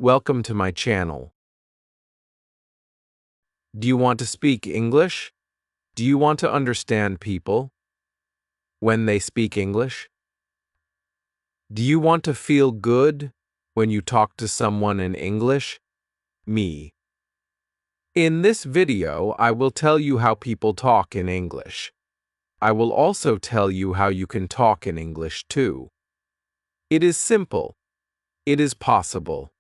Welcome to my channel. Do you want to speak English? Do you want to understand people when they speak English? Do you want to feel good when you talk to someone in English? Me. In this video, I will tell you how people talk in English. I will also tell you how you can talk in English too. It is simple, it is possible,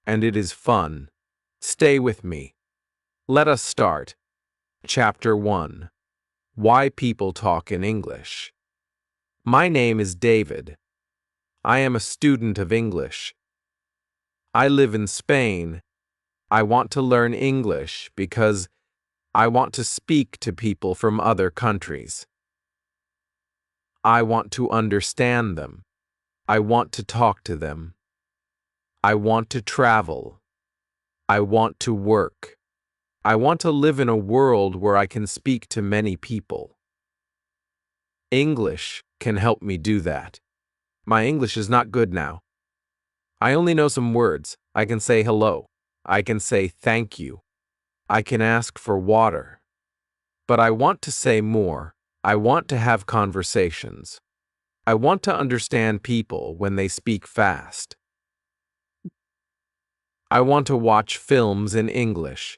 and it is fun. Stay with me. Let us start. Chapter 1. Why People Talk in English. My name is David. I am a student of English. I live in Spain. I want to learn English because I want to speak to people from other countries. I want to understand them. I want to talk to them. I want to travel. I want to work. I want to live in a world where I can speak to many people. English can help me do that. My English is not good now. I only know some words. I can say hello. I can say thank you. I can ask for water. But I want to say more. I want to have conversations. I want to understand people when they speak fast. I want to watch films in English.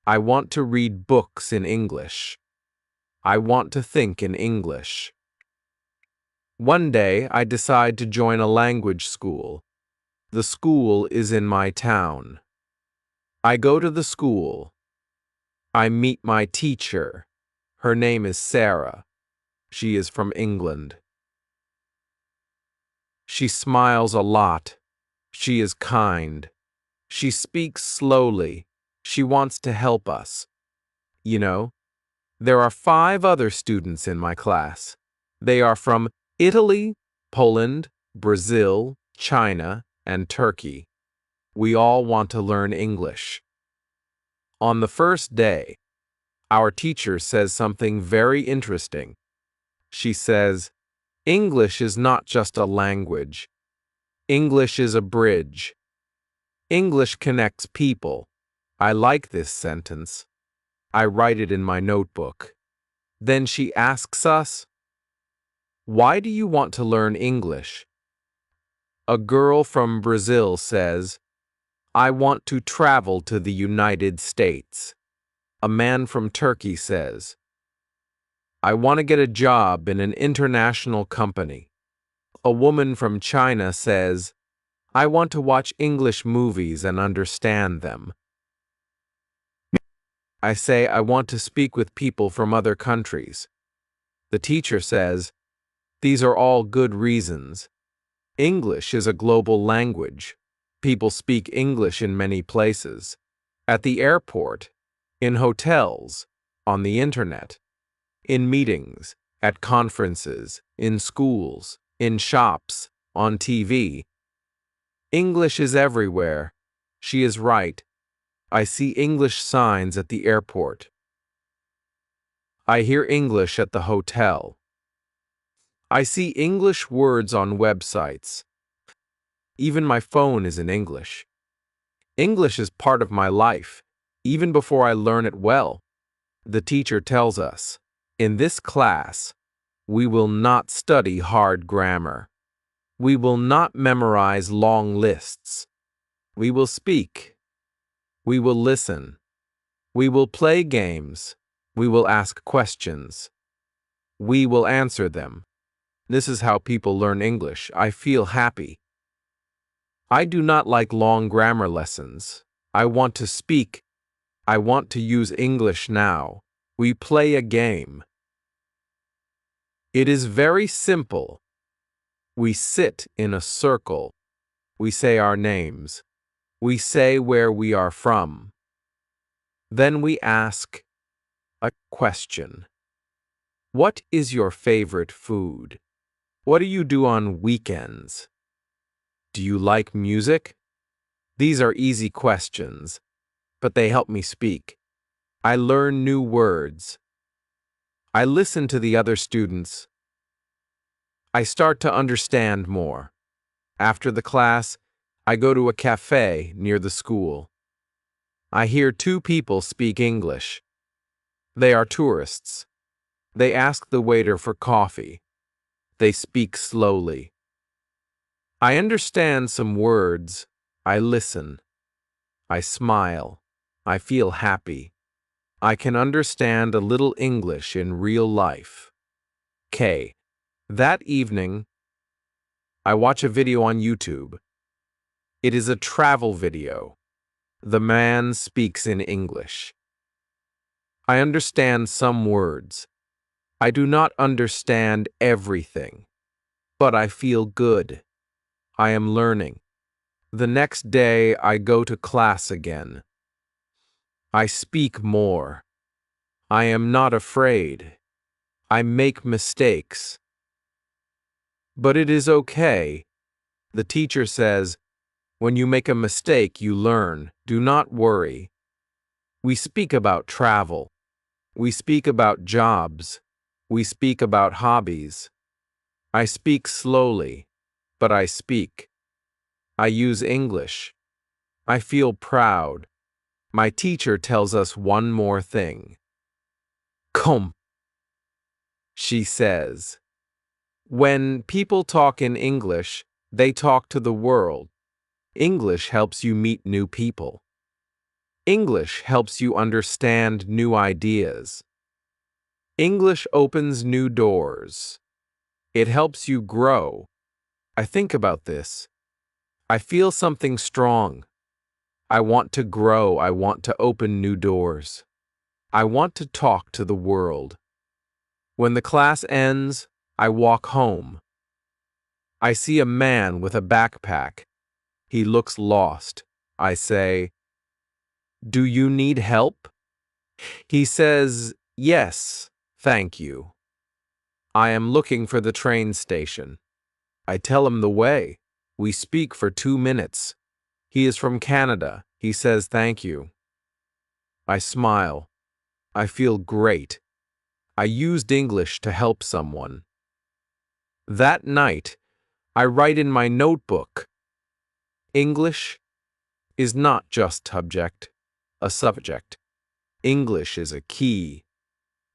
I want to read books in English. I want to think in English. One day, I decide to join a language school. The school is in my town. I go to the school. I meet my teacher. Her name is Sarah. She is from England. She smiles a lot. She is kind. She speaks slowly. She wants to help us. You know, there are 5 other students in my class. They are from Italy, Poland, Brazil, China, and Turkey. We all want to learn English. On the first day, our teacher says something very interesting. She says, English is not just a language. English is a bridge. English connects people. I like this sentence. I write it in my notebook. Then she asks us, why do you want to learn English? A girl from Brazil says, I want to travel to the United States. A man from Turkey says, I want to get a job in an international company. A woman from China says, I want to watch English movies and understand them. I say I want to speak with people from other countries. The teacher says, these are all good reasons. English is a global language. People speak English in many places. At the airport, in hotels, on the internet, in meetings, at conferences, in schools, in shops, on TV. English is everywhere. She is right. I see English signs at the airport. I hear English at the hotel. I see English words on websites. Even my phone is in English. English is part of my life, even before I learn it well. The teacher tells us, in this class, we will not study hard grammar. We will not memorize long lists. We will speak. We will listen. We will play games. We will ask questions. We will answer them. This is how people learn English. I feel happy. I do not like long grammar lessons. I want to speak. I want to use English now. We play a game. It is very simple. We sit in a circle. We say our names. We say where we are from. Then we ask a question. What is your favorite food? What do you do on weekends? Do you like music? These are easy questions, but they help me speak. I learn new words. I listen to the other students. I start to understand more. After the class, I go to a cafe near the school. I hear two people speak English. They are tourists. They ask the waiter for coffee. They speak slowly. I understand some words. I listen. I smile. I feel happy. I can understand a little English in real life. K. That evening, I watch a video on YouTube. It is a travel video. The man speaks in English. I understand some words. I do not understand everything, but I feel good. I am learning. The next day, I go to class again. I speak more. I am not afraid. I make mistakes. But it is okay. The teacher says, when you make a mistake, you learn. Do not worry. We speak about travel. We speak about jobs. We speak about hobbies. I speak slowly, but I speak. I use English. I feel proud. My teacher tells us one more thing. Come, she says. When people talk in English, they talk to the world. English helps you meet new people. English helps you understand new ideas. English opens new doors. It helps you grow. I think about this. I feel something strong. I want to grow. I want to open new doors. I want to talk to the world. When the class ends, I walk home. I see a man with a backpack. He looks lost. I say, "Do you need help?" He says, "Yes, thank you. I am looking for the train station." I tell him the way. We speak for 2 minutes. He is from Canada. He says thank you. I smile. I feel great. I used English to help someone. That night, I write in my notebook, English is not just a subject. English is a key.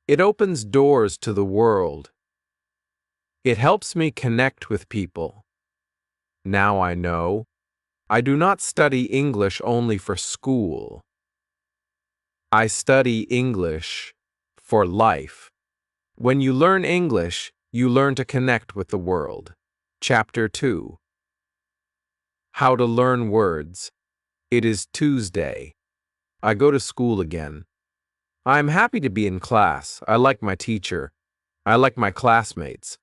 It opens doors to the world. It helps me connect with people. Now I know. I do not study English only for school. I study English for life. When you learn English, you learn to connect with the world. Chapter 2. How to learn words. It is Tuesday. I go to school again. I am happy to be in class. I like my teacher. I like my classmates.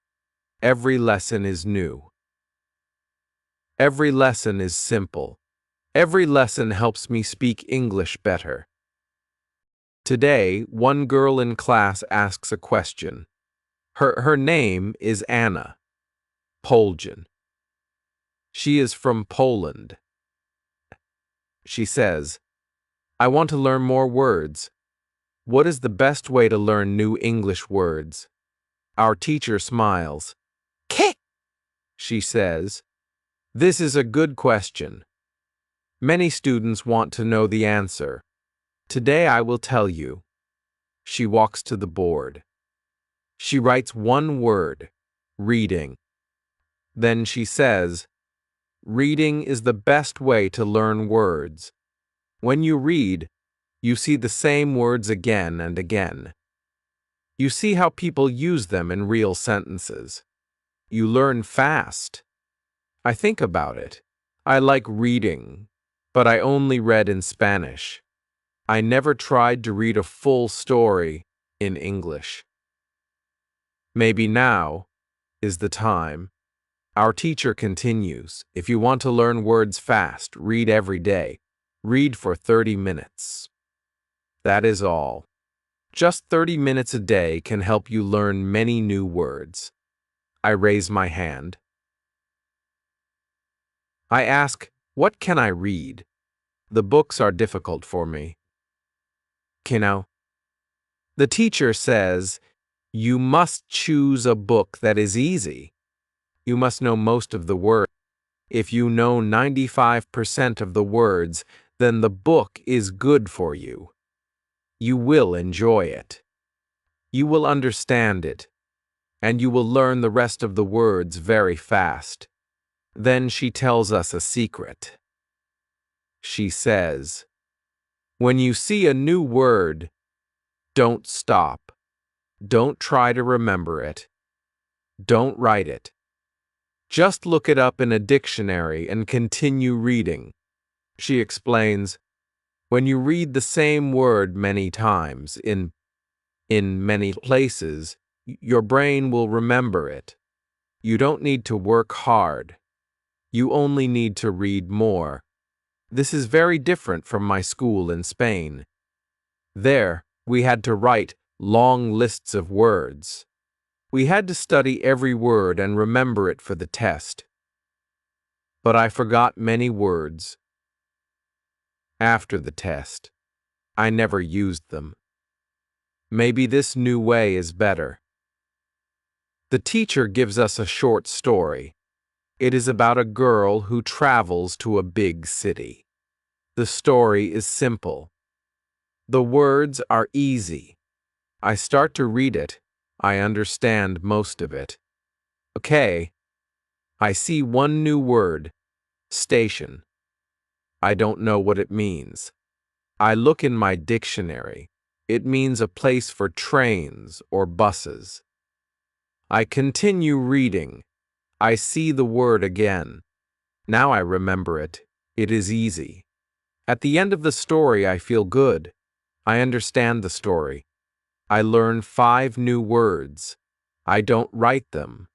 Every lesson is new. Every lesson is simple. Every lesson helps me speak English better. Today, one girl in class asks a question. Her name is Anna. Poljan. She is from Poland. She says, I want to learn more words. What is the best way to learn new English words? Our teacher smiles. Kick, she says. This is a good question. Many students want to know the answer. Today I will tell you. She walks to the board. She writes one word, reading. Then she says, reading is the best way to learn words. When you read, you see the same words again and again. You see how people use them in real sentences. You learn fast. I think about it. I like reading, but I only read in Spanish. I never tried to read a full story in English. Maybe now is the time. Our teacher continues, if you want to learn words fast, read every day. Read for 30 minutes. That is all. Just 30 minutes a day can help you learn many new words. I raise my hand. I ask, what can I read? The books are difficult for me. Kino. The teacher says, you must choose a book that is easy. You must know most of the words. If you know 95% of the words, then the book is good for you. You will enjoy it. You will understand it, and you will learn the rest of the words very fast. Then she tells us a secret. She says, when you see a new word, don't stop. Don't try to remember it. Don't write it. Just look it up in a dictionary and continue reading. She explains, when you read the same word many times in many places, your brain will remember it. You don't need to work hard. You only need to read more. This is very different from my school in Spain. There, we had to write long lists of words. We had to study every word and remember it for the test. But I forgot many words. After the test, I never used them. Maybe this new way is better. The teacher gives us a short story. It is about a girl who travels to a big city. The story is simple. The words are easy. I start to read it. I understand most of it. Okay. I see one new word, station. I don't know what it means. I look in my dictionary. It means a place for trains or buses. I continue reading. I see the word again. Now I remember it. It is easy. At the end of the story, I feel good. I understand the story. I learn 5 new words. I don't write them.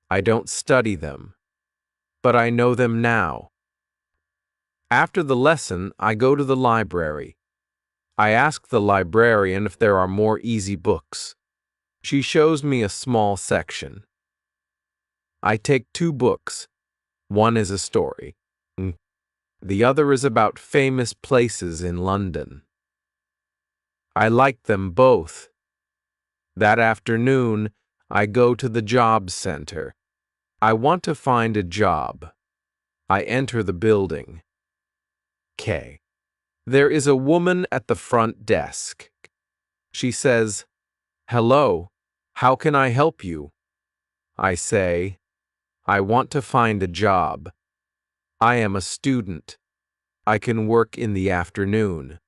I don't study them. But I know them now. After the lesson, I go to the library. I ask the librarian if there are more easy books. She shows me a small section. I take 2 books. One is a story. The other is about famous places in London. I like them both. That afternoon, I go to the job center. I want to find a job. I enter the building. K. There is a woman at the front desk. She says, "Hello, how can I help you?" I say, "I want to find a job. I am a student. I can work in the afternoon."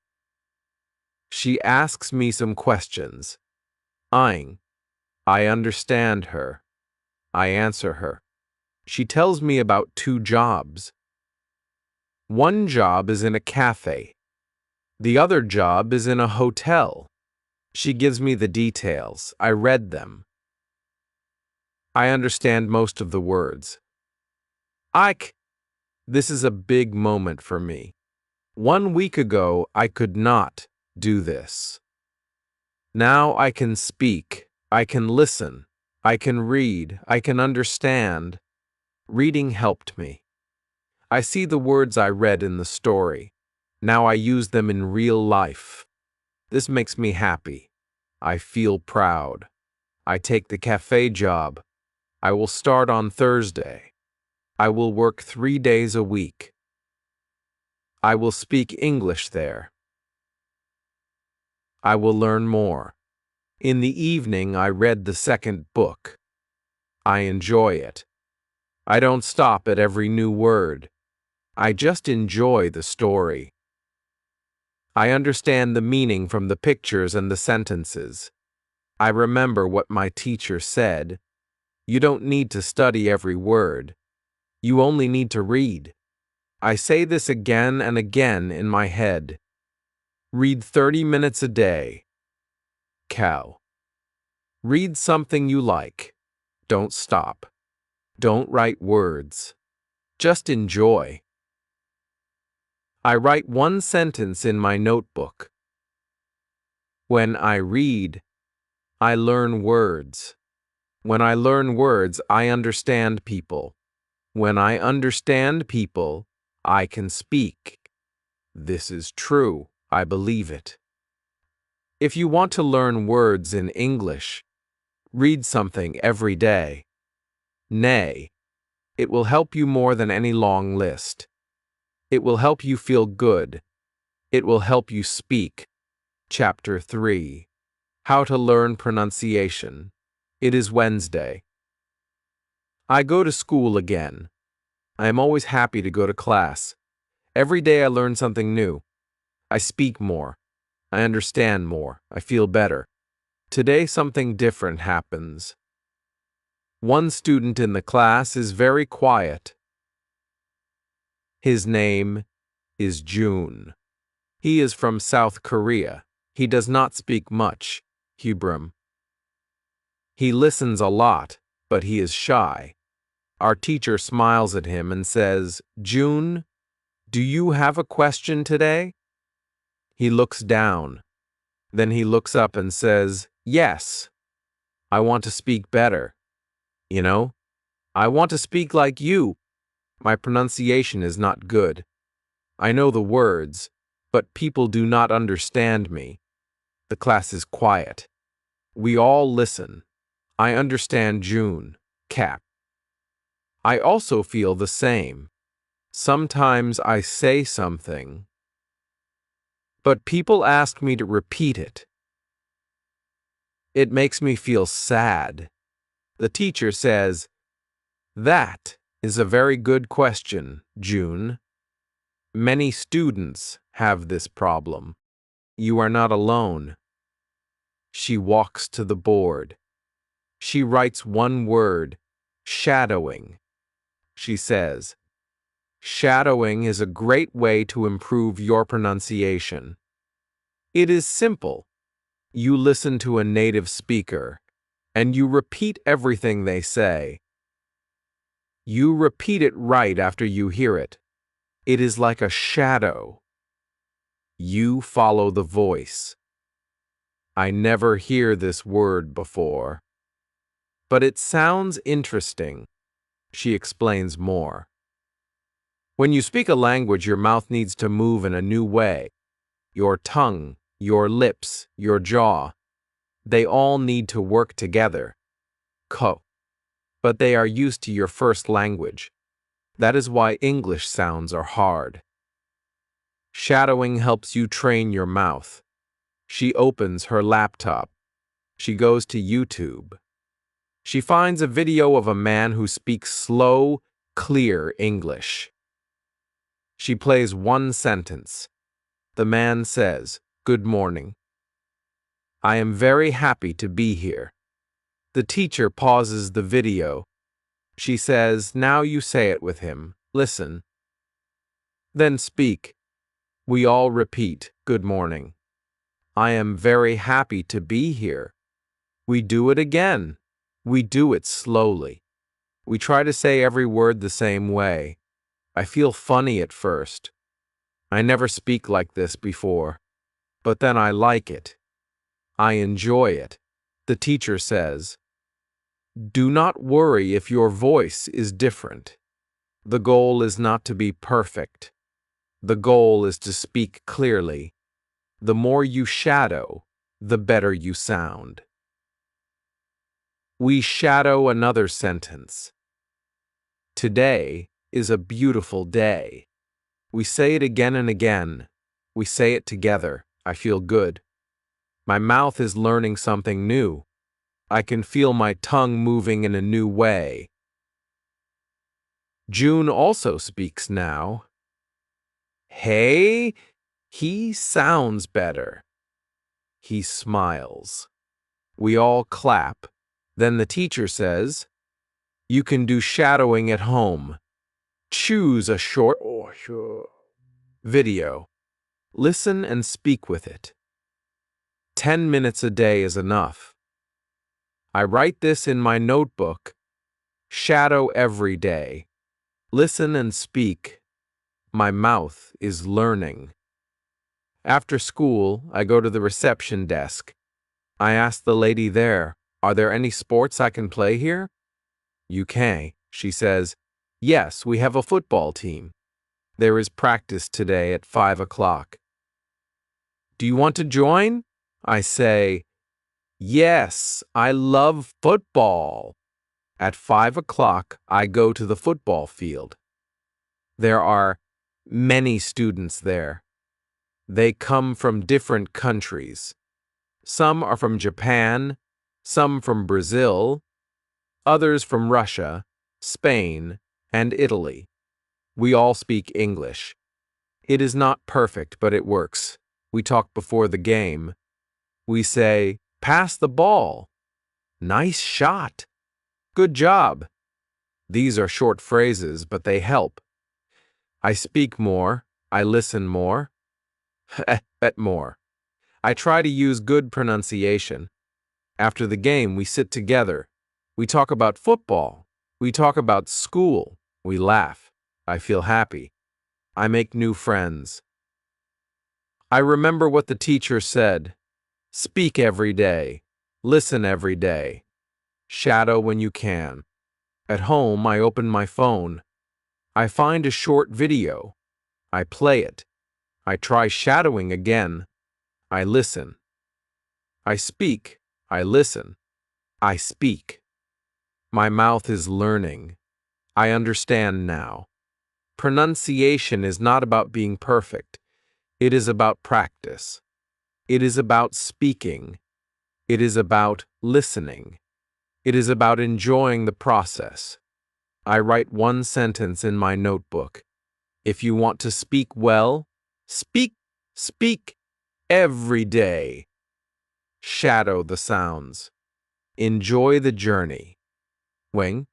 She asks me some questions. I understand her. I answer her. She tells me about 2 jobs. One job is in a cafe. The other job is in a hotel. She gives me the details. I read them. I understand most of the words. This is a big moment for me. 1 week ago, I could not do this. Now I can speak. I can listen. I can read. I can understand. Reading helped me. I see the words I read in the story. Now I use them in real life. This makes me happy. I feel proud. I take the cafe job. I will start on Thursday. I will work 3 days a week. I will speak English there. I will learn more. In the evening, I read the 2nd book. I enjoy it. I don't stop at every new word. I just enjoy the story. I understand the meaning from the pictures and the sentences. I remember what my teacher said. You don't need to study every word. You only need to read. I say this again and again in my head. Read 30 minutes a day. Cow. Read something you like. Don't stop. Don't write words. Just enjoy. I write 1 sentence in my notebook. When I read, I learn words. When I learn words, I understand people. When I understand people, I can speak. This is true. I believe it. If you want to learn words in English, read something every day. Nay, It will help you more than any long list. It will help you feel good. It will help you speak. Chapter 3. How to Learn Pronunciation. It is Wednesday. I go to school again. I am always happy to go to class. Every day I learn something new. I speak more. I understand more. I feel better. Today something different happens. One student in the class is very quiet. His name is June. He is from South Korea. He does not speak much, Hebrew. He listens a lot, but he is shy. Our teacher smiles at him and says, "June, do you have a question today?" He looks down. Then he looks up and says, "Yes, I want to speak better. You know, I want to speak like you. My pronunciation is not good. I know the words, but people do not understand me." The class is quiet. We all listen. I understand June, Cap. I also feel the same. Sometimes I say something, but people ask me to repeat it. It makes me feel sad. The teacher says, "That is a very good question, June. Many students have this problem. You are not alone." She walks to the board. She writes one word, shadowing. She says, "Shadowing is a great way to improve your pronunciation. It is simple. You listen to a native speaker, and you repeat everything they say. You repeat it right after you hear it. It is like a shadow. You follow the voice." I never hear this word before, but it sounds interesting. She explains more. When you speak a language, your mouth needs to move in a new way. Your tongue, your lips, your jaw, they all need to work together. But they are used to your first language. That is why English sounds are hard. Shadowing helps you train your mouth. She opens her laptop. She goes to YouTube. She finds a video of a man who speaks slow, clear English. She plays one sentence. The man says, "Good morning. I am very happy to be here." The teacher pauses the video. She says, "Now you say it with him. Listen. Then speak." We all repeat, "Good morning. I am very happy to be here." We do it again. We do it slowly. We try to say every word the same way. I feel funny at first. I never speak like this before. But then I like it. I enjoy it. The teacher says, "Do not worry if your voice is different. The goal is not to be perfect. The goal is to speak clearly. The more you shadow, the better you sound." We shadow another sentence. Today is a beautiful day. We say it again and again. We say it together. I feel good. My mouth is learning something new. I can feel my tongue moving in a new way. June also speaks now. Hey, he sounds better. He smiles. We all clap. Then the teacher says, "You can do shadowing at home. Choose a short video. Listen and speak with it. 10 minutes a day is enough." I write this in my notebook. Shadow every day. Listen and speak. My mouth is learning. After school, I go to the reception desk. I ask the lady there, "Are there any sports I can play here?" "You can," she says. "Yes, we have a football team. There is practice today at 5 o'clock. Do you want to join?" I say, "Yes, I love football." At 5 o'clock, I go to the football field. There are many students there. They come from different countries. Some are from Japan, some from Brazil, others from Russia, Spain, and Italy. We all speak English. It is not perfect, but it works. We talk before the game. We say, "Pass the ball." "Nice shot." "Good job." These are short phrases, but they help. I speak more. I listen more. Bet more. I try to use good pronunciation. After the game, we sit together. We talk about football. We talk about school. We laugh. I feel happy. I make new friends. I remember what the teacher said. Speak every day. Listen every day. Shadow when you can. At home, I open my phone. I find a short video. I play it. I try shadowing again. I listen. I speak. I listen. I speak. My mouth is learning. I understand now. Pronunciation is not about being perfect. It is about practice. It is about speaking. It is about listening. It is about enjoying the process. I write one sentence in my notebook. If you want to speak well, speak every day. Shadow the sounds. Enjoy the journey. When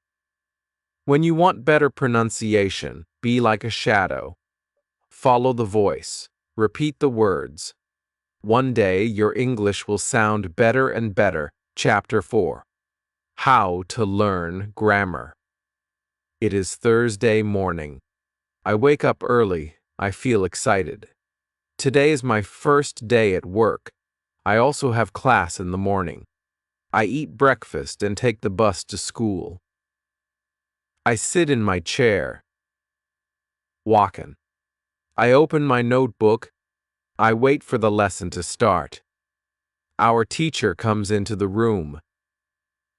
you want better pronunciation, be like a shadow. Follow the voice. Repeat the words. One day your English will sound better and better. Chapter 4. How to learn grammar. It is Thursday morning. I wake up early. I feel excited. Today is my first day at work. I also have class in the morning. I eat breakfast and take the bus to school. I sit in my chair. Walkin'. I open my notebook. I wait for the lesson to start. Our teacher comes into the room.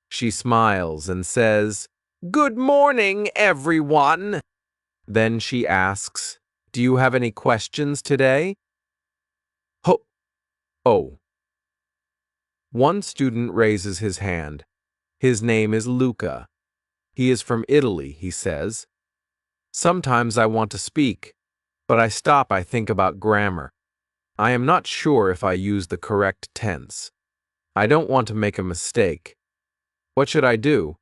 She smiles and says, "Good morning, everyone." Then she asks, "Do you have any questions today?" Oh. One student raises his hand. His name is Luca. He is from Italy, he says. Sometimes I want to speak, but I think about grammar. I am not sure if I use the correct tense. I don't want to make a mistake. What should I do?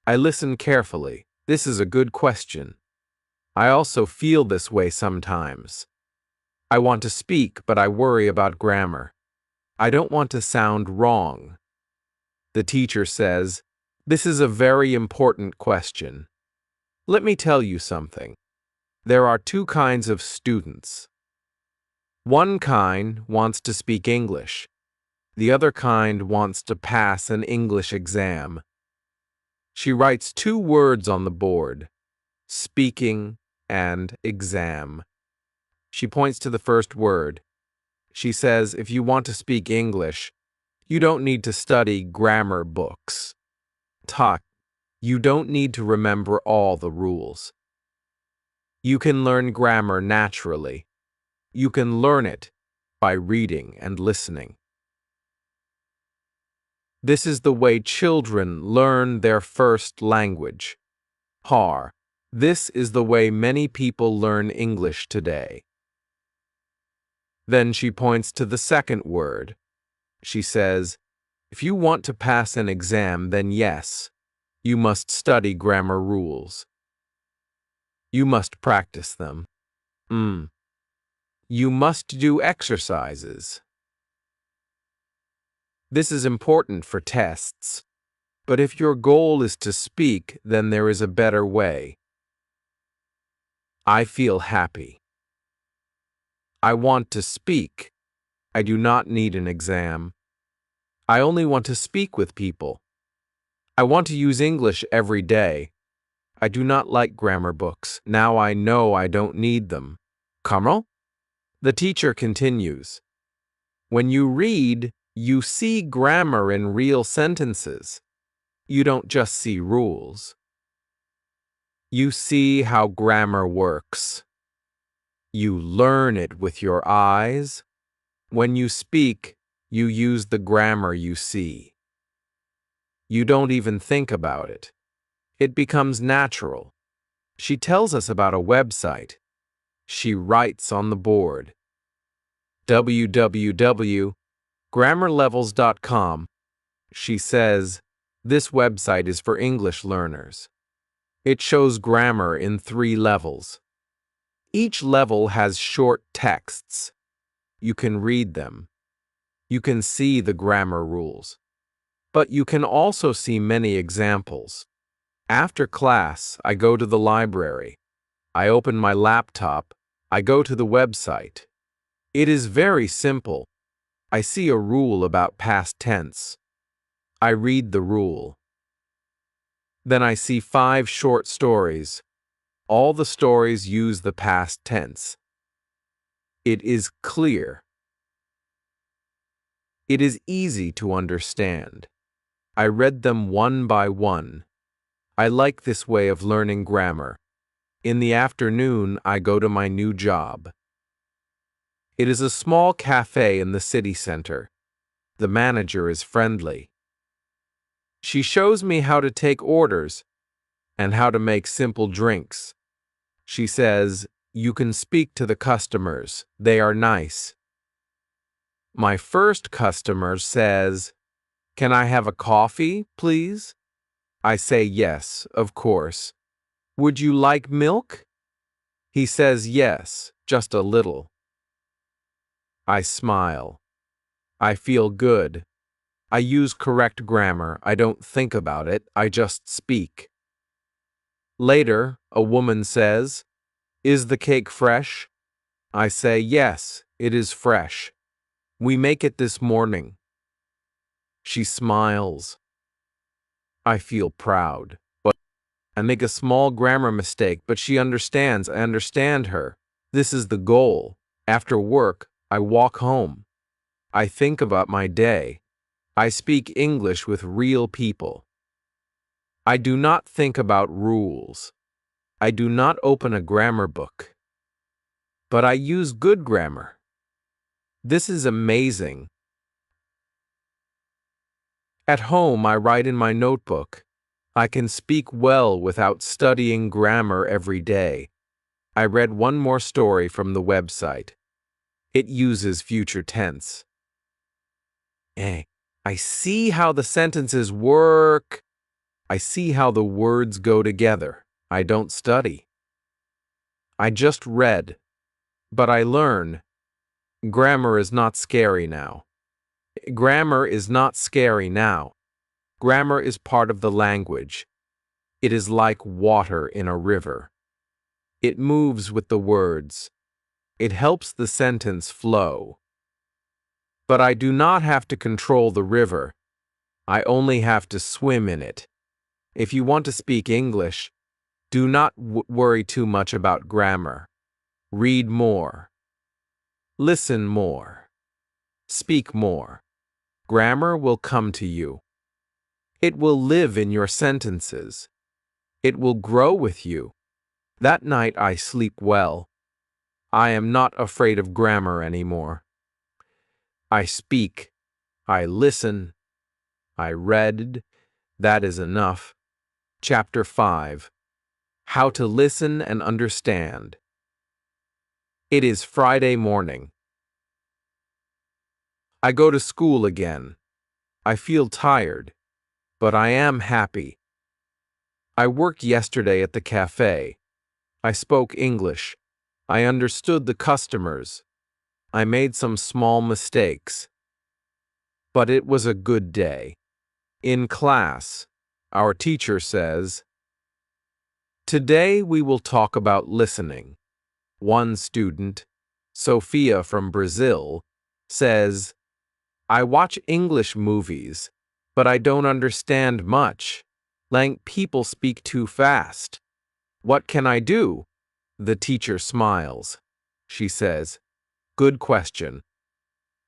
I listen carefully. This is a good question. I also feel this way sometimes. I want to speak, but I worry about grammar. I don't want to sound wrong. The teacher says, "This is a very important question. Let me tell you something. There are two kinds of students. One kind wants to speak English. The other kind wants to pass an English exam." She writes two words on the board, speaking and exam. She points to the first word. She says, if you want to speak English, you don't need to study grammar books. You don't need to remember all the rules. You can learn grammar naturally. You can learn it by reading and listening. This is the way children learn their first language. This is the way many people learn English today. Then she points to the second word. She says, if you want to pass an exam, then yes, you must study grammar rules. You must practice them. You must do exercises. This is important for tests, but if your goal is to speak, then there is a better way. I feel happy. I want to speak. I do not need an exam. I only want to speak with people. I want to use English every day. I do not like grammar books. Now I know I don't need them. Comment? The teacher continues. When you read, you see grammar in real sentences. You don't just see rules. You see how grammar works. You learn it with your eyes. When you speak, you use the grammar you see. You don't even think about it. It becomes natural. She tells us about a website. She writes on the board. www.grammarlevels.com. She says, this website is for English learners. It shows grammar in 3 levels. Each level has short texts. You can read them. You can see the grammar rules. But you can also see many examples. After class, I go to the library. I open my laptop. I go to the website. It is very simple. I see a rule about past tense. I read the rule. Then I see 5 short stories. All the stories use the past tense. It is clear. It is easy to understand. I read them one by one. I like this way of learning grammar. In the afternoon, I go to my new job. It is a small cafe in the city center. The manager is friendly. She shows me how to take orders and how to make simple drinks. She says, you can speak to the customers. They are nice. My first customer says, can I have a coffee, please? I say yes, of course. Would you like milk? He says yes, just a little. I smile. I feel good. I use correct grammar. I don't think about it. I just speak. Later, a woman says, is the cake fresh? I say yes, it is fresh. We make it this morning. She smiles. I feel proud. I make a small grammar mistake, but she understands. I understand her. This is the goal. After work, I walk home. I think about my day. I speak English with real people. I do not think about rules. I do not open a grammar book. But I use good grammar. This is amazing. At home, I write in my notebook. I can speak well without studying grammar every day. I read one more story from the website. It uses future tense. I see how the sentences work. I see how the words go together. I don't study. I just read. But I learn. Grammar is not scary now. Grammar is not scary now. Grammar is part of the language. It is like water in a river. It moves with the words. It helps the sentence flow. But I do not have to control the river. I only have to swim in it. If you want to speak English, do not worry too much about grammar. Read more. Listen more. Speak more. Grammar will come to you. It will live in your sentences. It will grow with you. That night I sleep well. I am not afraid of grammar anymore. I speak. I listen. I read. That is enough. Chapter 5. How to Listen and Understand. It is Friday morning. I go to school again. I feel tired, but I am happy. I worked yesterday at the cafe. I spoke English. I understood the customers. I made some small mistakes. But it was a good day. In class, our teacher says, today we will talk about listening. One student, Sophia from Brazil, says, I watch English movies, but I don't understand much. People speak too fast. What can I do? The teacher smiles. She says, good question.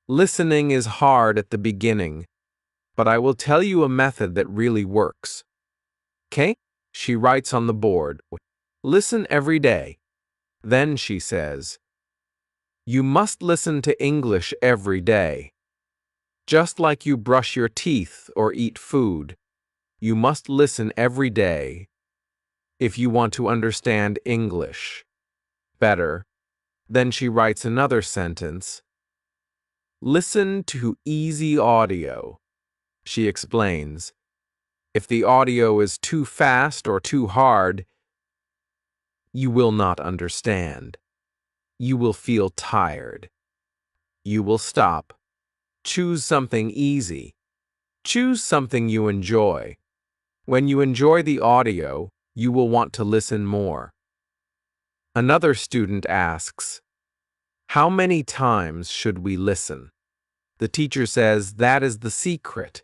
Listening is hard at the beginning. But I will tell you a method that really works. Okay? She writes on the board, listen every day. Then she says, you must listen to English every day. Just like you brush your teeth or eat food, you must listen every day if you want to understand English better. Then she writes another sentence. Listen to easy audio. She explains, if the audio is too fast or too hard, you will not understand. You will feel tired. You will stop. Choose something easy. Choose something you enjoy. When you enjoy the audio, you will want to listen more. Another student asks, how many times should we listen? The teacher says that is the secret.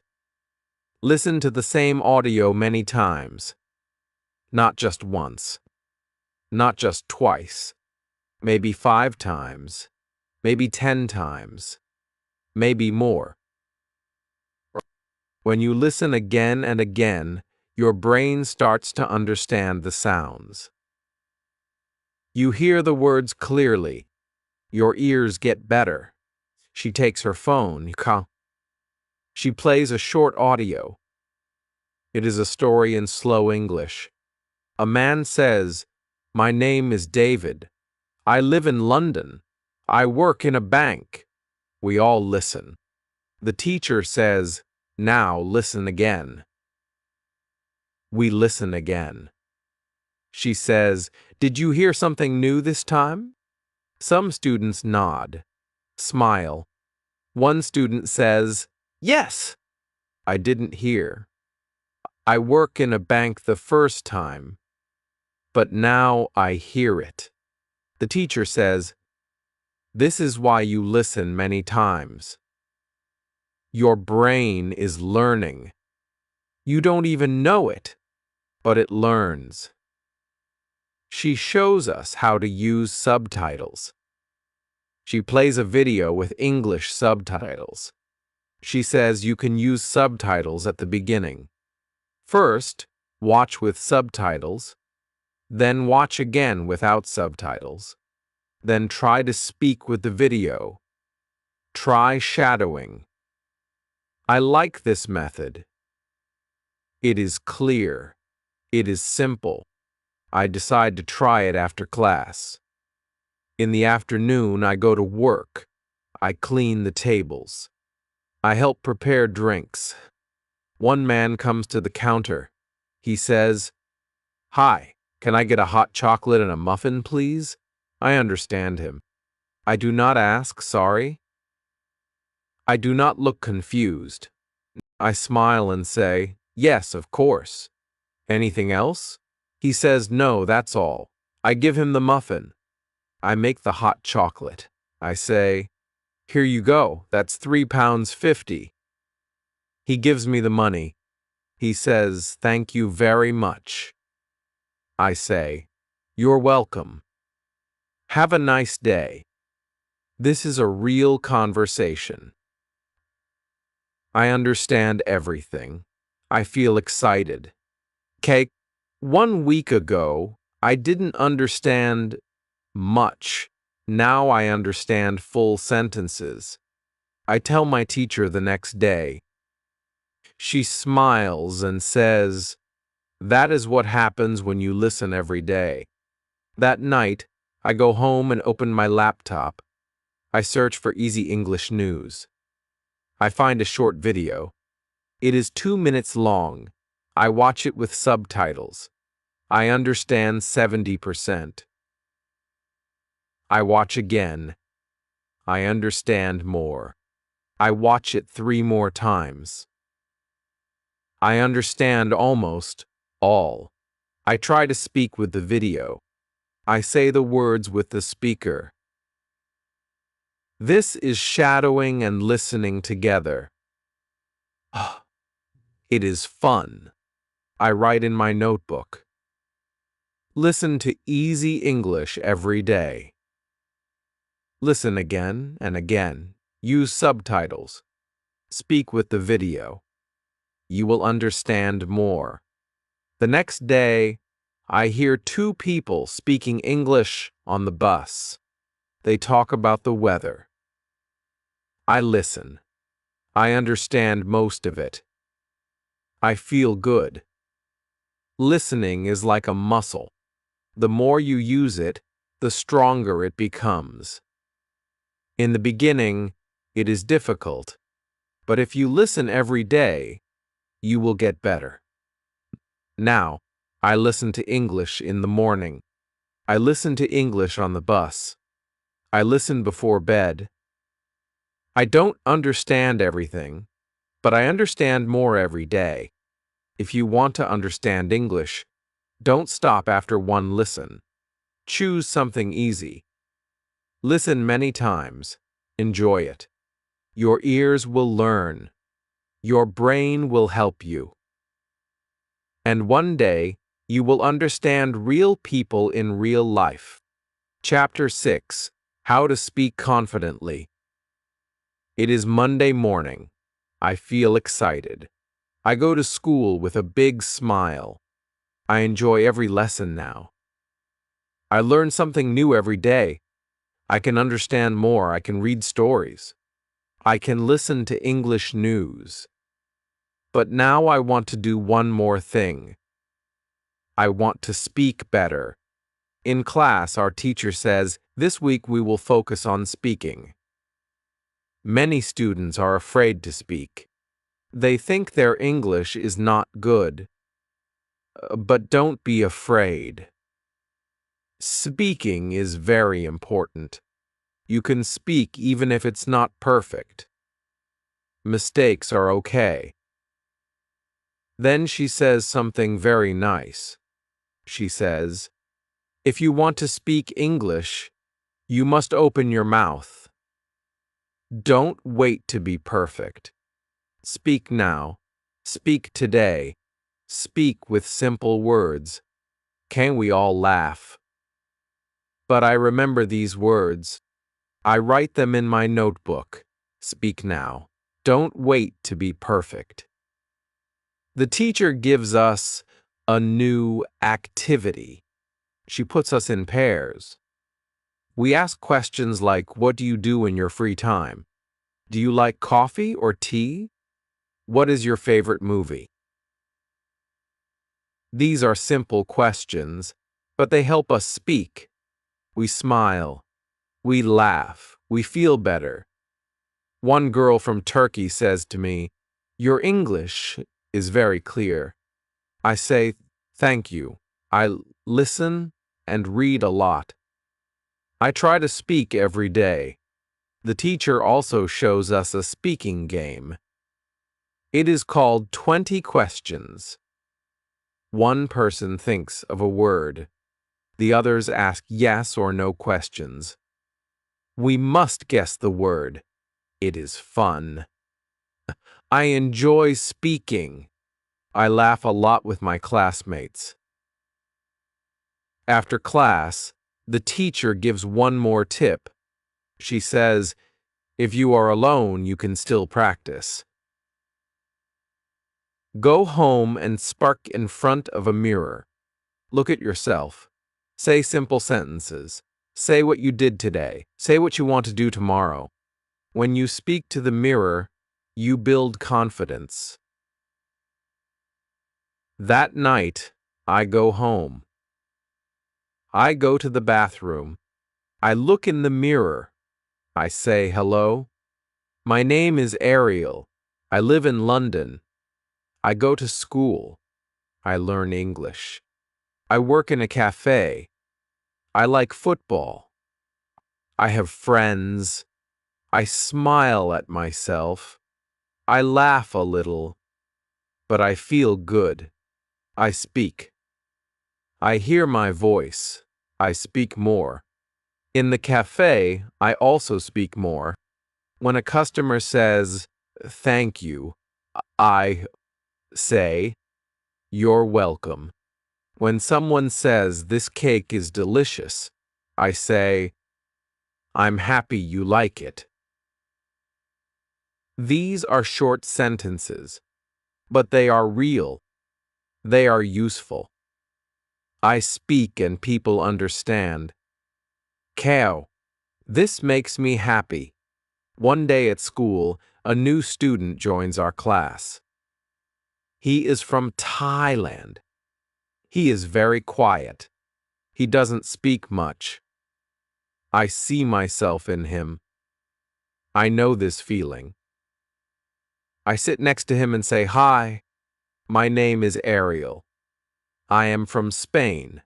Listen to the same audio many times. Not just once. Not just twice. Maybe 5 times. Maybe 10 times. Maybe more. When you listen again and again, your brain starts to understand the sounds. You hear the words clearly. Your ears get better. She takes her phone. She plays a short audio. It is a story in slow English. A man says, my name is David. I live in London. I work in a bank. We all listen. The teacher says, now listen again. We listen again. She says, did you hear something new this time? Some students nod, smile. One student says, yes. I didn't hear. I work in a bank the first time, but now I hear it. The teacher says, this is why you listen many times. Your brain is learning. You don't even know it, but it learns. She shows us how to use subtitles. She plays a video with English subtitles. She says you can use subtitles at the beginning. First, watch with subtitles, then watch again without subtitles. Then try to speak with the video. Try shadowing. I like this method. It is clear. It is simple. I decide to try it after class. In the afternoon, I go to work. I clean the tables. I help prepare drinks. One man comes to the counter. He says, hi, can I get a hot chocolate and a muffin, please? I understand him. I do not ask, sorry. I do not look confused. I smile and say, yes, of course. Anything else? He says, no, that's all. I give him the muffin. I make the hot chocolate. I say, here you go, that's £3.50. He gives me the money. He says, thank you very much. I say, you're welcome. Have a nice day. This is a real conversation. I understand everything. I feel excited. Okay, 1 week ago, I didn't understand much. Now I understand full sentences. I tell my teacher the next day. She smiles and says, that is what happens when you listen every day. That night, I go home and open my laptop. I search for Easy English News. I find a short video. It is 2 minutes long. I watch it with subtitles. I understand 70%. I watch again. I understand more. I watch it 3 more times. I understand almost all. I try to speak with the video. I say the words with the speaker. This is shadowing and listening together. It is fun. I write in my notebook. Listen to Easy English every day. Listen again and again. Use subtitles. Speak with the video. you will understand more. The next day, I hear two people speaking English on the bus. They talk about the weather. I listen. I understand most of it. I feel good. Listening is like a muscle. The more you use it, the stronger it becomes. In the beginning, it is difficult, but if you listen every day, you will get better. Now, I listen to English in the morning. I listen to English on the bus. I listen before bed. I don't understand everything, but I understand more every day. If you want to understand English, don't stop after one listen. Choose something easy. Listen many times. Enjoy it. Your ears will learn. Your brain will help you. And one day, you will understand real people in real life. Chapter 6. How to Speak Confidently. It is Monday morning. I feel excited. I go to school with a big smile. I enjoy every lesson now. I learn something new every day. I can understand more. I can read stories. I can listen to English news. But now I want to do one more thing. I want to speak better. In class, our teacher says, this week we will focus on speaking. Many students are afraid to speak. They think their English is not good. But don't be afraid. Speaking is very important. You can speak even if it's not perfect. Mistakes are okay. Then she says something very nice. She says, if you want to speak English, you must open your mouth. Don't wait to be perfect. Speak now. Speak today. Speak with simple words. Can we all laugh? But I remember these words. I write them in my notebook. Speak now. Don't wait to be perfect. The teacher gives us a new activity. She puts us in pairs. We ask questions like, what do you do in your free time? Do you like coffee or tea? What is your favorite movie? These are simple questions, but they help us speak. We smile. We laugh. We feel better. One girl from Turkey says to me, your English is very clear. I say, thank you. I listen and read a lot. I try to speak every day. The teacher also shows us a speaking game. It is called 20 questions. One person thinks of a word. The others ask yes or no questions. We must guess the word. It is fun. I enjoy speaking. I laugh a lot with my classmates. After class, the teacher gives one more tip. She says, if you are alone, you can still practice. Go home and spark in front of a mirror. Look at yourself. Say simple sentences. Say what you did today. Say what you want to do tomorrow. When you speak to the mirror, you build confidence. That night, I go home. I go to the bathroom. I look in the mirror. I say hello. My name is Ariel. I live in London. I go to school. I learn English. I work in a cafe. I like football. I have friends. I smile at myself. I laugh a little. But I feel good. I speak. I hear my voice. I speak more. In the cafe, I also speak more. When a customer says, thank you, I say, you're welcome. When someone says, this cake is delicious, I say, I'm happy you like it. These are short sentences. but they are real. They are useful. I speak and people understand. Cow. This makes me happy. One day at school, a new student joins our class. He is from Thailand. He is very quiet. He doesn't speak much. I see myself in him. I know this feeling. I sit next to him and say, "Hi, my name is Ariel. I am from Spain."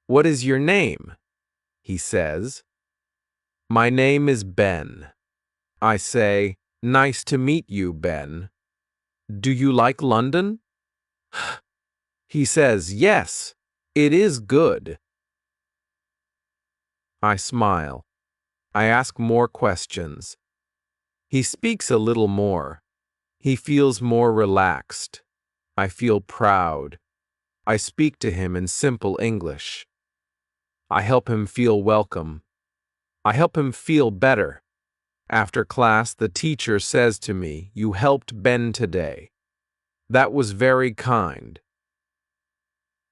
"What is your name?" he says. "My name is Ben." I say, "Nice to meet you, Ben. Do you like London?" He says, "Yes, it is good." I smile. I ask more questions. He speaks a little more. He feels more relaxed. I feel proud. I speak to him in simple English. I help him feel welcome. I help him feel better. After class, the teacher says to me, "You helped Ben today. That was very kind."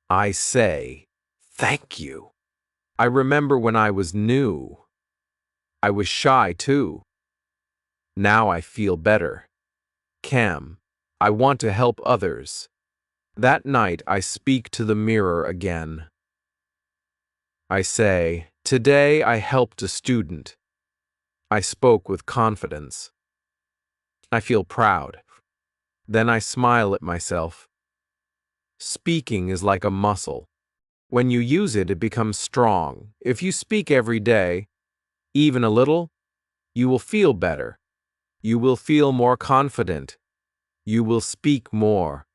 I say, "Thank you." I remember when I was new. I was shy too. Now I feel better. Cam, I want to help others. That night I speak to the mirror again. I say, "Today I helped a student." I spoke with confidence. I feel proud. Then I smile at myself. Speaking is like a muscle. When you use it, it becomes strong. If you speak every day, even a little, you will feel better. You will feel more confident. You will speak more.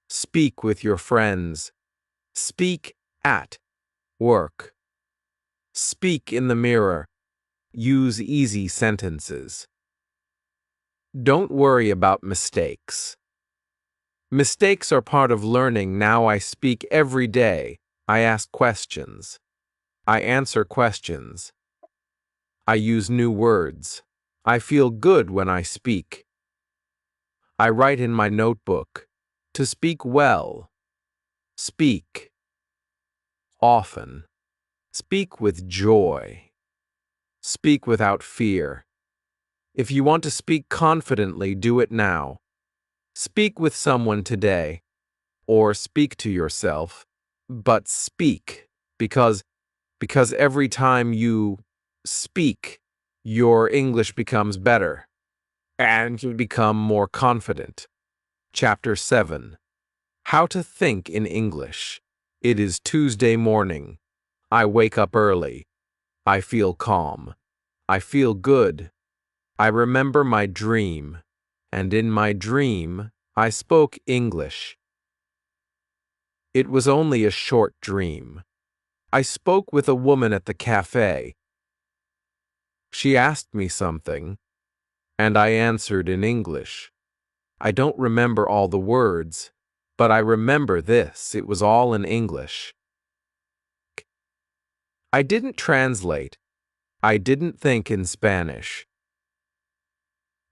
Speak with your friends. Speak at work. Speak in the mirror. Use easy sentences. Don't worry about mistakes. Mistakes are part of learning. Now I speak every day. I ask questions. I answer questions. I use new words. I feel good when I speak. I write in my notebook. To speak well. Speak. Often. Speak with joy. Speak without fear. If you want to speak confidently, do it now. Speak with someone today, or speak to yourself, but speak, because every time you speak, your English becomes better, and you become more confident. Chapter 7. How to Think in English. It is Tuesday morning. I wake up early. I feel calm. I feel good. I remember my dream, and in my dream, I spoke English. It was only a short dream. I spoke with a woman at the cafe. She asked me something, and I answered in English. I don't remember all the words, but I remember this. It was all in English. I didn't translate. I didn't think in Spanish.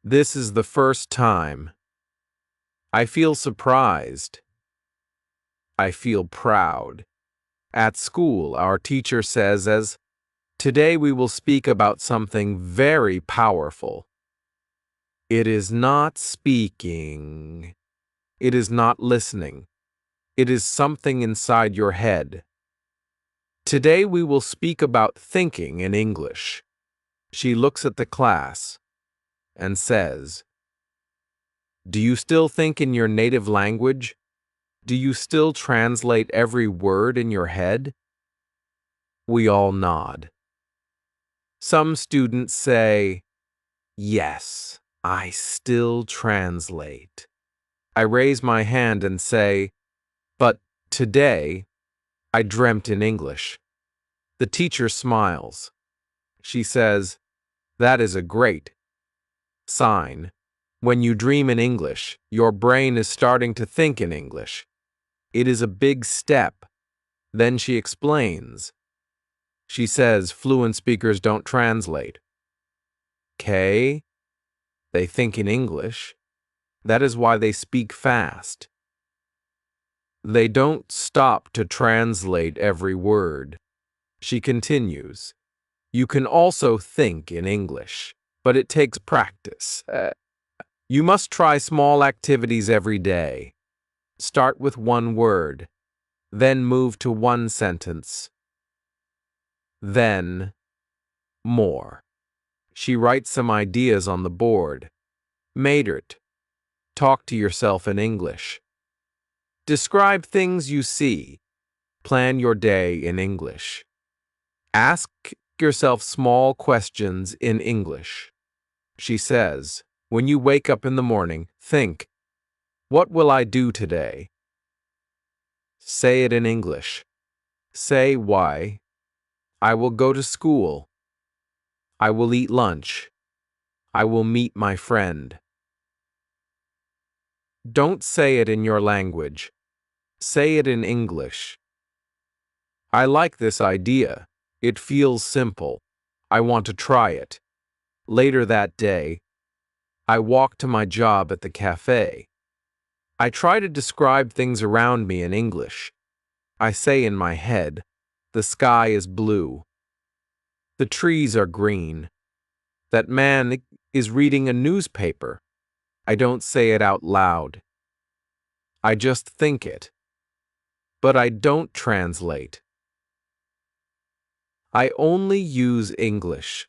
This is the first time. I feel surprised. I feel proud. At school, our teacher says, "Today we will speak about something very powerful." It is not speaking. It is not listening. It is something inside your head. Today we will speak about thinking in English. She looks at the class and says, "Do you still think in your native language? Do you still translate every word in your head?" We all nod. Some students say, "Yes, I still translate." I raise my hand and say, "But today, I dreamt in English." The teacher smiles. She says, "That is a great sign. When you dream in English, your brain is starting to think in English. It is a big step." Then she explains. She says fluent speakers don't translate. Okay, they think in English. That is why they speak fast. They don't stop to translate every word. She continues, you can also think in English, but it takes practice. You must try small activities every day. Start with one word, then move to one sentence. Then, more. She writes some ideas on the board. Maynard, talk to yourself in English. Describe things you see. Plan your day in English. Ask yourself small questions in English. She says, when you wake up in the morning, think, what will I do today? Say it in English. Say why. I will go to school. I will eat lunch. I will meet my friend. Don't say it in your language. Say it in English. I like this idea. It feels simple. I want to try it. Later that day, I walk to my job at the cafe. I try to describe things around me in English. I say in my head, the sky is blue. The trees are green. That man is reading a newspaper. I don't say it out loud. I just think it. But I don't translate. I only use English.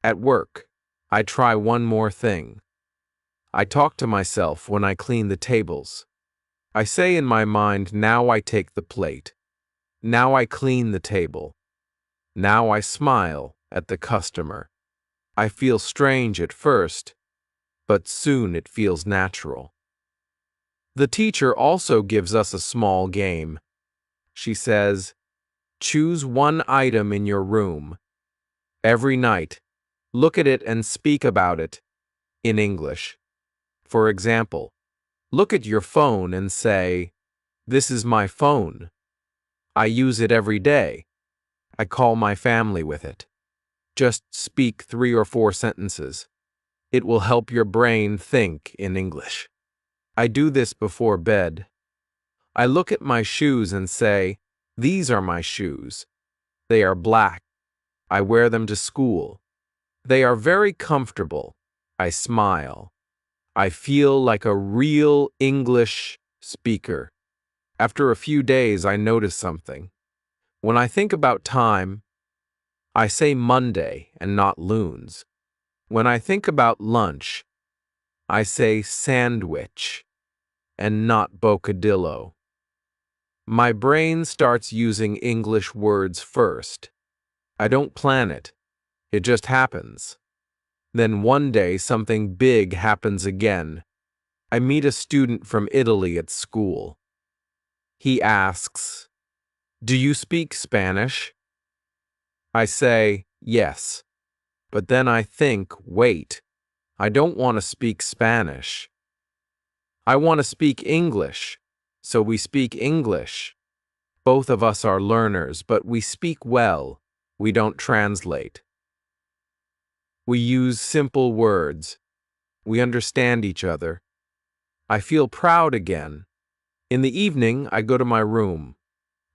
At work, I try one more thing. I talk to myself when I clean the tables. I say in my mind, now I take the plate. Now I clean the table. Now I smile at the customer. I feel strange at first, but soon it feels natural. The teacher also gives us a small game. She says, choose one item in your room. Every night, look at it and speak about it in English. For example, look at your phone and say, this is my phone. I use it every day. I call my family with it. Just speak 3 or 4 sentences. It will help your brain think in English. I do this before bed. I look at my shoes and say, these are my shoes. They are black. I wear them to school. They are very comfortable. I smile. I feel like a real English speaker. After a few days, I notice something. When I think about time, I say Monday and not loons. When I think about lunch, I say sandwich and not bocadillo. My brain starts using English words first. I don't plan it. It just happens. Then one day something big happens again. I meet a student from Italy at school. He asks, do you speak Spanish? I say, yes. But then I think, wait, I don't want to speak Spanish. I want to speak English. So we speak English. Both of us are learners, but we speak well. We don't translate. We use simple words. We understand each other. I feel proud again. In the evening, I go to my room.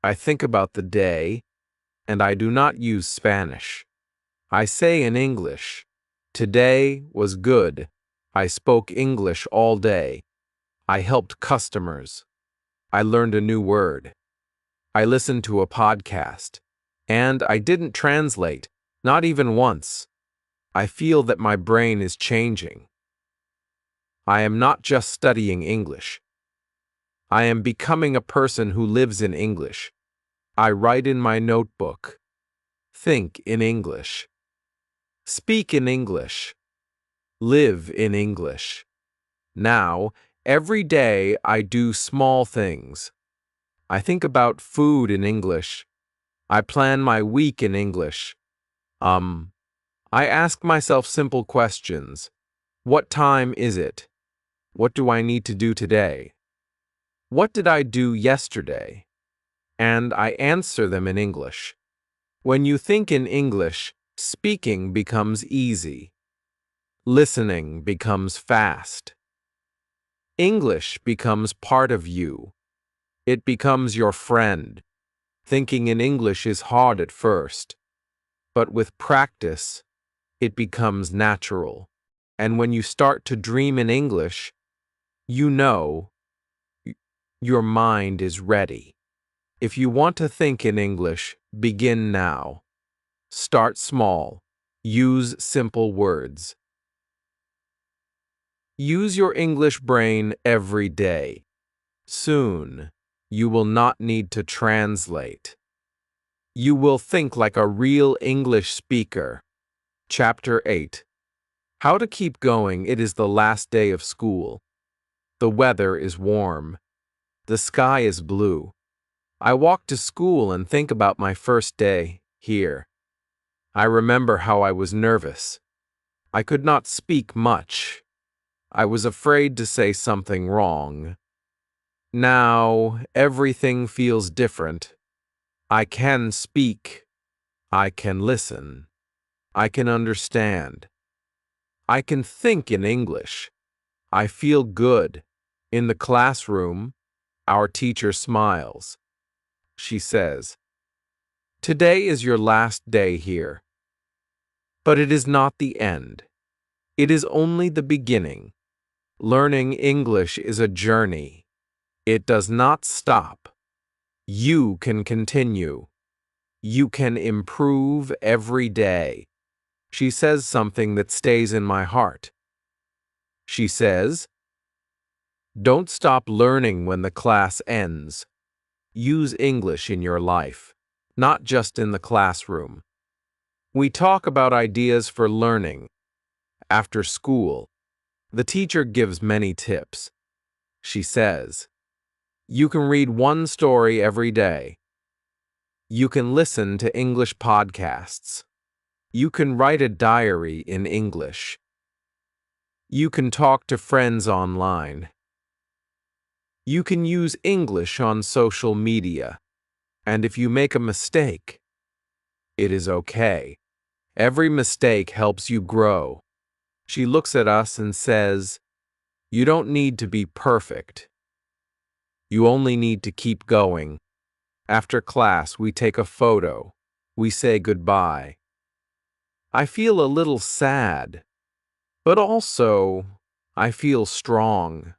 I think about the day, and I do not use Spanish. I say in English, today was good. I spoke English all day. I helped customers. I learned a new word. I listened to a podcast. And I didn't translate, not even once. I feel that my brain is changing. I am not just studying English. I am becoming a person who lives in English. I write in my notebook. Think in English. Speak in English. Live in English. Now, every day I do small things. I think about food in English. I plan my week in English. I ask myself simple questions. What time is it? What do I need to do today? What did I do yesterday? And I answer them in English. When you think in English, speaking becomes easy. Listening becomes fast. English becomes part of you. It becomes your friend. Thinking in English is hard at first, but with practice, it becomes natural. And when you start to dream in English, you know your mind is ready. If you want to think in English, begin now. Start small. Use simple words. Use your English brain every day. Soon, you will not need to translate. You will think like a real English speaker. Chapter 8. How to keep going. It is the last day of school. The weather is warm. The sky is blue. I walk to school and think about my first day here. I remember how I was nervous. I could not speak much. I was afraid to say something wrong. Now, everything feels different. I can speak. I can listen. I can understand. I can think in English. I feel good. In the classroom, our teacher smiles. She says, "Today is your last day here." But it is not the end. It is only the beginning. Learning English is a journey. It does not stop. You can continue. You can improve every day. She says something that stays in my heart. She says, "Don't stop learning when the class ends. Use English in your life, not just in the classroom." We talk about ideas for learning. After school, the teacher gives many tips. She says, you can read one story every day. You can listen to English podcasts. You can write a diary in English. You can talk to friends online. You can use English on social media. And if you make a mistake, it is okay. Every mistake helps you grow. She looks at us and says, "You don't need to be perfect. You only need to keep going." After class, we take a photo. We say goodbye. I feel a little sad, but also I feel strong.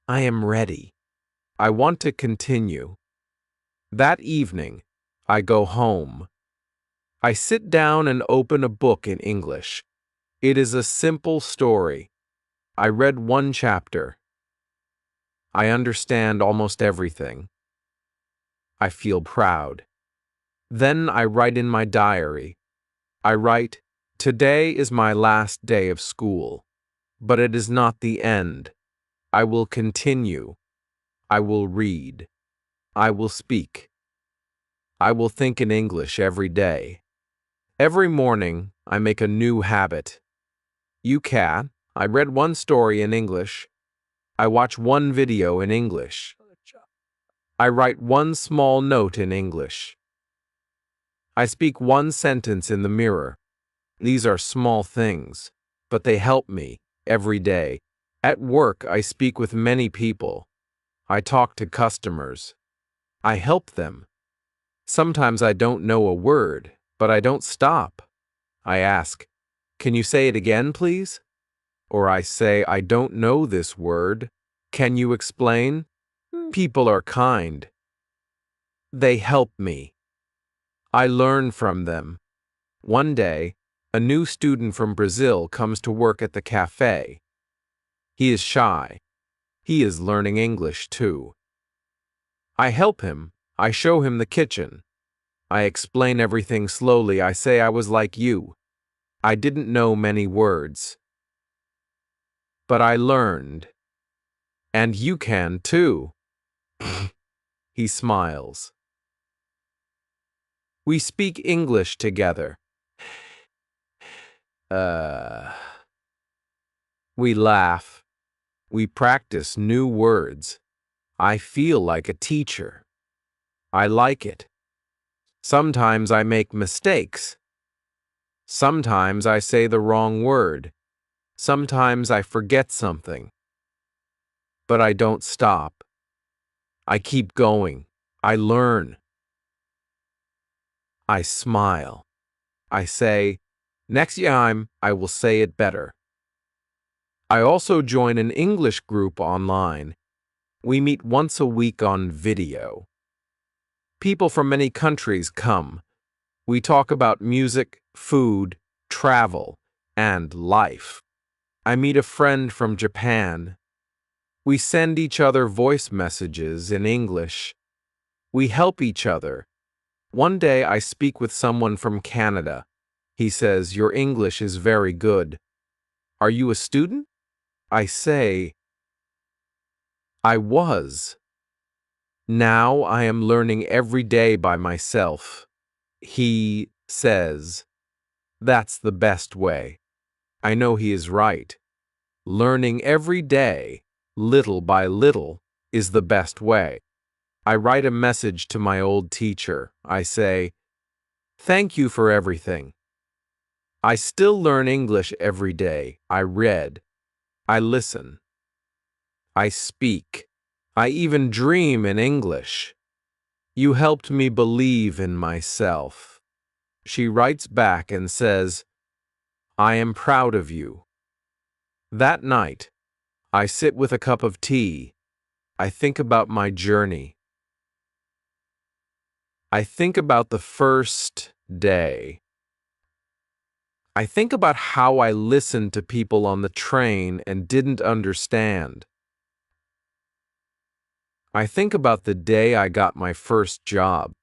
I am ready. I want to continue. That evening, I go home. I sit down and open a book in English. It is a simple story. I read one chapter. I understand almost everything. I feel proud. Then I write in my diary. I write, "Today is my last day of school, but it is not the end. I will continue. I will read. I will speak. I will think in English every day." Every morning, I make a new habit. You can. I read one story in English. I watch one video in English. I write one small note in English. I speak one sentence in the mirror. These are small things, but they help me every day. At work, I speak with many people. I talk to customers. I help them. Sometimes I don't know a word, but I don't stop. I ask, "Can you say it again, please?" Or I say, "I don't know this word. Can you explain?" People are kind. They help me. I learn from them. One day, a new student from Brazil comes to work at the cafe. He is shy. He is learning English too. I help him. I show him the kitchen. I explain everything slowly. I say I was like you. I didn't know many words. But I learned. And you can too. He smiles. We speak English together. We laugh. We practice new words. I feel like a teacher. I like it. Sometimes I make mistakes. Sometimes I say the wrong word. Sometimes I forget something. But I don't stop. I keep going. I learn. I smile. I say, next time I will say it better. I also join an English group online. We meet once a week on video. People from many countries come. We talk about music, food, travel, and life. I meet a friend from Japan. We send each other voice messages in English. We help each other. One day I speak with someone from Canada. He says, "Your English is very good. Are you a student?" I say, "I was. Now I am learning every day by myself." He says, "That's the best way." I know he is right. Learning every day, little by little, is the best way. I write a message to my old teacher. I say, "Thank you for everything. I still learn English every day. I read. I listen. I speak. I even dream in English. You helped me believe in myself." She writes back and says, "I am proud of you." That night, I sit with a cup of tea. I think about my journey. I think about the first day. I think about how I listened to people on the train and didn't understand. I think about the day I got my first job.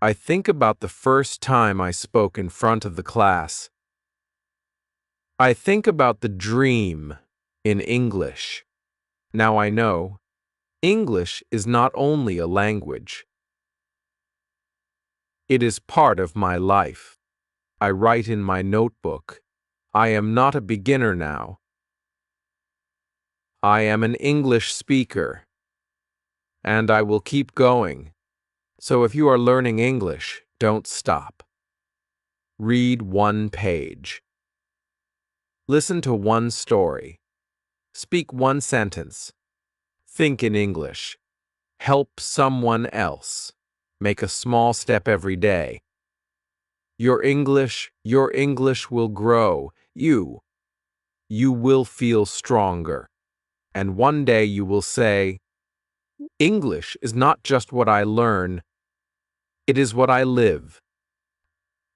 I think about the first time I spoke in front of the class. I think about the dream in English. Now I know, English is not only a language. It is part of my life. I write in my notebook, "I am not a beginner now. I am an English speaker, and I will keep going." So if you are learning English, don't stop. Read one page. Listen to one story. Speak one sentence. Think in English. Help someone else. Make a small step every day. Your English will grow. You will feel stronger. And one day you will say, "English is not just what I learn, it is what I live."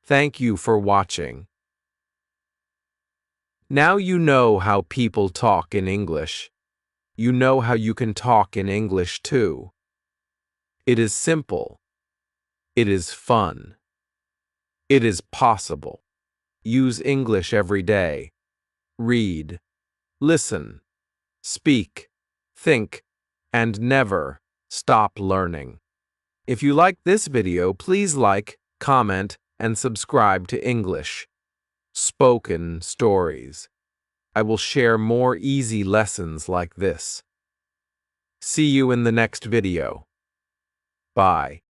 Thank you for watching. Now you know how people talk in English. You know how you can talk in English too. It is simple. It is fun. It is possible. Use English every day. Read, listen, speak, think, and never stop learning. If you like this video, please like, comment, and subscribe to English Spoken Stories. I will share more easy lessons like this. See you in the next video. Bye.